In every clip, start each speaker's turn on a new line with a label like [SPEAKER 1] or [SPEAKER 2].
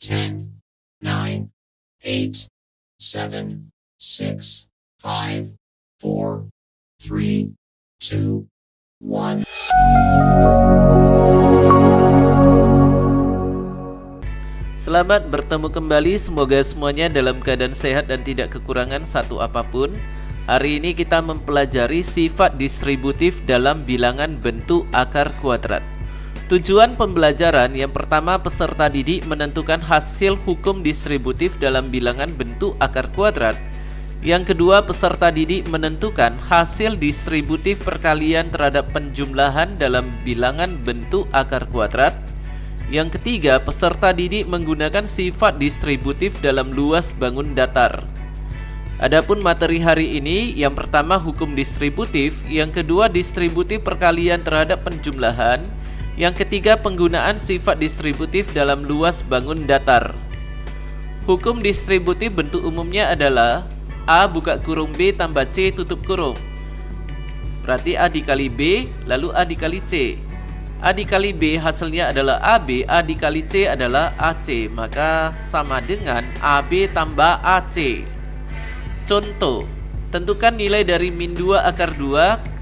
[SPEAKER 1] 10, 9, 8, 7, 6, 5, 4, 3, 2, 1.
[SPEAKER 2] Selamat bertemu kembali, semoga semuanya dalam keadaan sehat dan tidak kekurangan satu apapun. Hari ini kita mempelajari sifat distributif dalam bilangan bentuk akar kuadrat. Tujuan pembelajaran yang pertama, peserta didik menentukan hasil hukum distributif dalam bilangan bentuk akar kuadrat. Yang kedua, peserta didik menentukan hasil distributif perkalian terhadap penjumlahan dalam bilangan bentuk akar kuadrat. Yang ketiga, peserta didik menggunakan sifat distributif dalam luas bangun datar. Adapun materi hari ini, yang pertama hukum distributif, yang kedua distributif perkalian terhadap penjumlahan, yang ketiga penggunaan sifat distributif dalam luas bangun datar. Hukum distributif bentuk umumnya adalah A buka kurung B tambah C tutup kurung. Berarti A dikali B lalu A dikali C. A dikali B hasilnya adalah AB, A dikali C adalah AC, maka sama dengan AB tambah AC. Contoh, tentukan nilai dari min 2 akar 2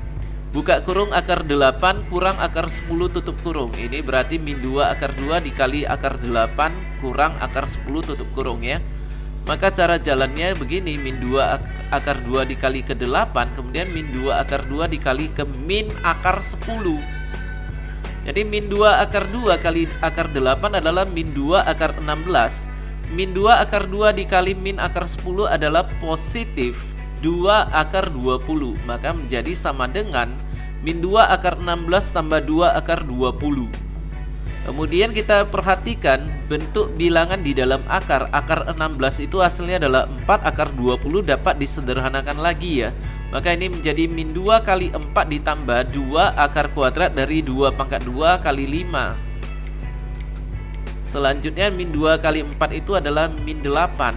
[SPEAKER 2] buka kurung akar 8 kurang akar 10 tutup kurung. Ini berarti min 2 akar 2 dikali akar 8 kurang akar 10 tutup kurung ya. Maka cara jalannya begini, min 2 akar 2 dikali ke 8, kemudian min 2 akar 2 dikali ke min akar 10. Jadi min 2 akar 2 kali akar 8 adalah min 2 akar 16. Min 2 akar 2 dikali min akar 10 adalah positif 2 akar 20. Maka menjadi sama dengan min 2 akar 16 tambah 2 akar 20. Kemudian kita perhatikan bentuk bilangan di dalam akar. Akar 16 itu hasilnya adalah 4 akar 20, dapat disederhanakan lagi ya. Maka ini menjadi min 2 kali 4 ditambah 2 akar kuadrat dari 2 pangkat 2 kali 5. Selanjutnya min 2 kali 4 itu adalah min 8.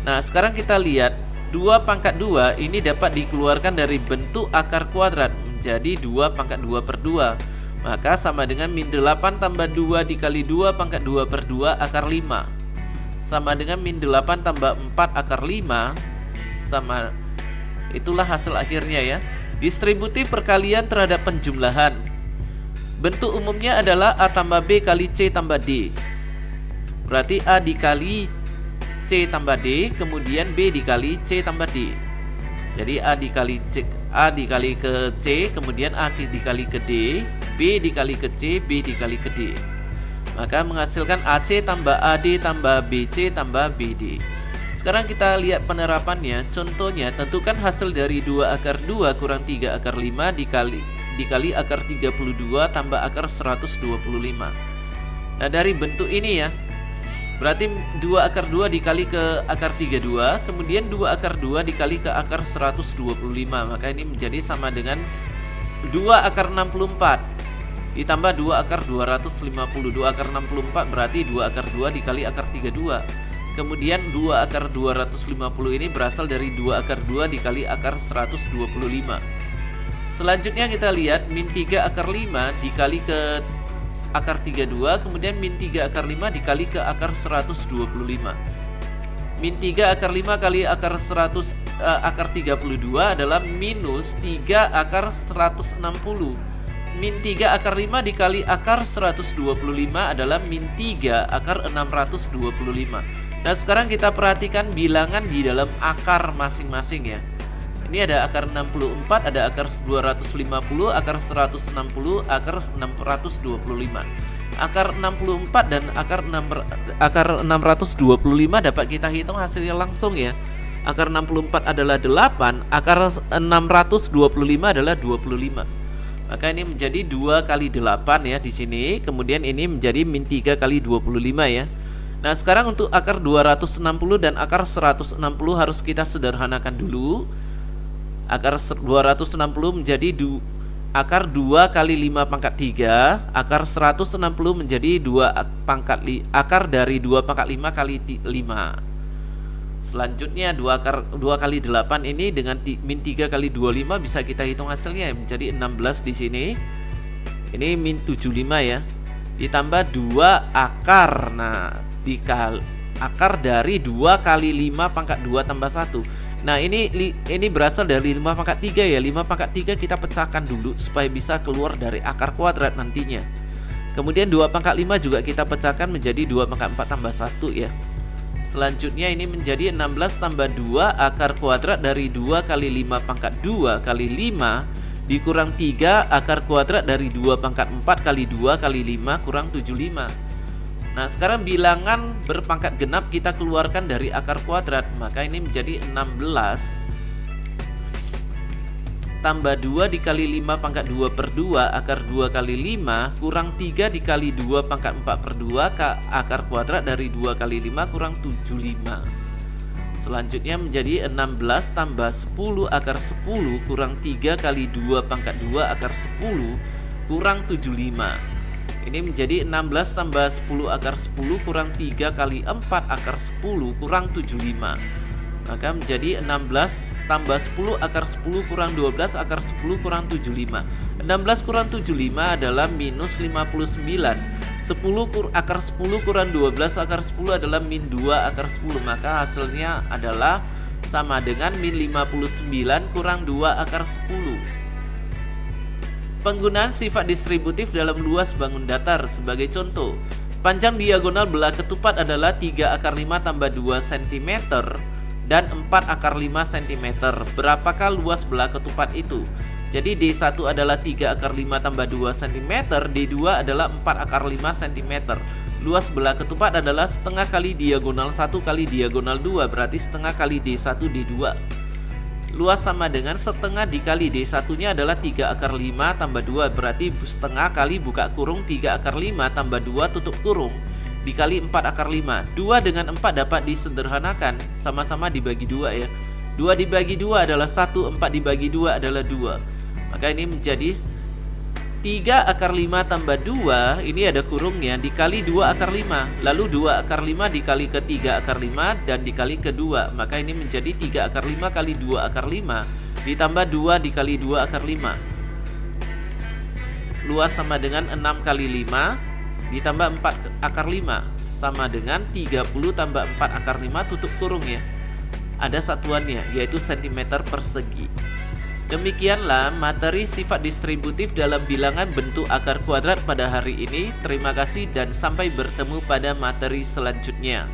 [SPEAKER 2] Nah sekarang kita lihat 2 pangkat 2 ini dapat dikeluarkan dari bentuk akar kuadrat menjadi 2 pangkat 2 per 2. Maka sama dengan min 8 tambah 2 dikali 2 pangkat 2 per 2 akar 5. Sama dengan min 8 tambah 4 akar 5 sama. Itulah hasil akhirnya ya. Distributif perkalian terhadap penjumlahan. Bentuk umumnya adalah A tambah B kali C tambah D. Berarti A dikali C tambah D, kemudian B dikali C tambah D. Jadi A dikali ke C, kemudian A dikali ke D, B dikali ke C, B dikali ke D. Maka menghasilkan AC tambah AD tambah BC tambah BD. Sekarang kita lihat penerapannya. Contohnya, tentukan hasil dari 2 akar 2 kurang 3 akar 5 dikali akar 32 tambah akar 125. Nah dari bentuk ini ya, berarti 2 akar 2 dikali ke akar 32, kemudian 2 akar 2 dikali ke akar 125. Maka ini menjadi sama dengan 2 akar 64 ditambah 2 akar 250. 2 akar 64 berarti 2 akar 2 dikali akar 32. Kemudian 2 akar 250 ini berasal dari 2 akar 2 dikali akar 125. Selanjutnya kita lihat min 3 akar 5 dikali ke akar 32, kemudian min 3 akar 5 dikali ke akar 125. Min 3 akar 5 kali akar 32 adalah minus 3 akar 160. Min 3 akar 5 dikali akar 125 adalah min 3 akar 625. Nah sekarang kita perhatikan bilangan di dalam akar masing-masing ya. Ini ada akar 64, ada akar 250, akar 160, akar 625. Akar 64 dan akar 625 dapat kita hitung hasilnya langsung ya. Akar 64 adalah 8, akar 625 adalah 25. Maka ini menjadi 2 kali 8 ya di sini. Kemudian ini menjadi min 3 kali 25 ya. Nah sekarang untuk akar 260 dan akar 160 harus kita sederhanakan dulu. Akar 260 menjadi akar 2 kali 5 pangkat 3. Akar 160 menjadi 2 pangkat akar dari 2 pangkat 5 kali 5. Selanjutnya 2 kali 8 ini dengan min 3 kali 25 bisa kita hitung hasilnya menjadi 16 di sini. Ini min 75 ya. Ditambah 2 akar. Nah, akar dari 2 kali 5 pangkat 2 tambah 1. Nah ini berasal dari 5 pangkat 3 ya. 5 pangkat 3 kita pecahkan dulu supaya bisa keluar dari akar kuadrat nantinya. Kemudian 2 pangkat 5 juga kita pecahkan menjadi 2 pangkat 4 tambah 1 ya. Selanjutnya ini menjadi 16 tambah 2 akar kuadrat dari 2 kali 5 pangkat 2 kali 5 dikurang 3 akar kuadrat dari 2 pangkat 4 kali 2 kali 5 kurang 75. Nah sekarang bilangan berpangkat genap kita keluarkan dari akar kuadrat. Maka ini menjadi 16 tambah 2 dikali 5 pangkat 2 per 2 akar 2 kali 5 kurang 3 dikali 2 pangkat 4 per 2 akar kuadrat dari 2 kali 5 kurang 75. Selanjutnya menjadi 16 tambah 10 akar 10 kurang 3 kali 2 pangkat 2 akar 10 kurang 75. Ini menjadi 16 tambah 10 akar 10 kurang 3 kali 4 akar 10 kurang 75. Maka menjadi 16 tambah 10 akar 10 kurang 12 akar 10 kurang 75. 16 kurang 75 adalah minus 59. 10 akar 10 kurang 12 akar 10 adalah min 2 akar 10. Maka hasilnya adalah sama dengan min 59 kurang 2 akar 10. Penggunaan sifat distributif dalam luas bangun datar sebagai contoh. Panjang diagonal belah ketupat adalah 3 akar 5 tambah 2 cm dan 4 akar 5 cm. Berapakah luas belah ketupat itu? Jadi D1 adalah 3 akar 5 tambah 2 cm, D2 adalah 4 akar 5 cm. Luas belah ketupat adalah setengah kali diagonal 1 kali diagonal 2, berarti setengah kali D1 D2. Luas sama dengan setengah dikali D1-nya adalah 3 akar 5 tambah 2, berarti setengah kali buka kurung 3 akar 5 tambah 2 tutup kurung dikali 4 akar 5. 2 dengan 4 dapat disederhanakan, sama-sama dibagi 2 ya. 2 dibagi 2 adalah 1, 4 dibagi 2 adalah 2. Maka ini menjadi 3 akar 5 tambah 2, ini ada kurungnya, dikali 2 akar 5. Lalu 2 akar 5 dikali ke 3 akar 5 dan dikali ke 2. Maka ini menjadi 3 akar 5 kali 2 akar 5 ditambah 2 dikali 2 akar 5. Luas sama dengan 6 kali 5 ditambah 4 akar 5 sama dengan 30 tambah 4 akar 5 tutup kurung ya. Ada satuannya yaitu cm persegi. Demikianlah materi sifat distributif dalam bilangan bentuk akar kuadrat pada hari ini. Terima kasih dan sampai bertemu pada materi selanjutnya.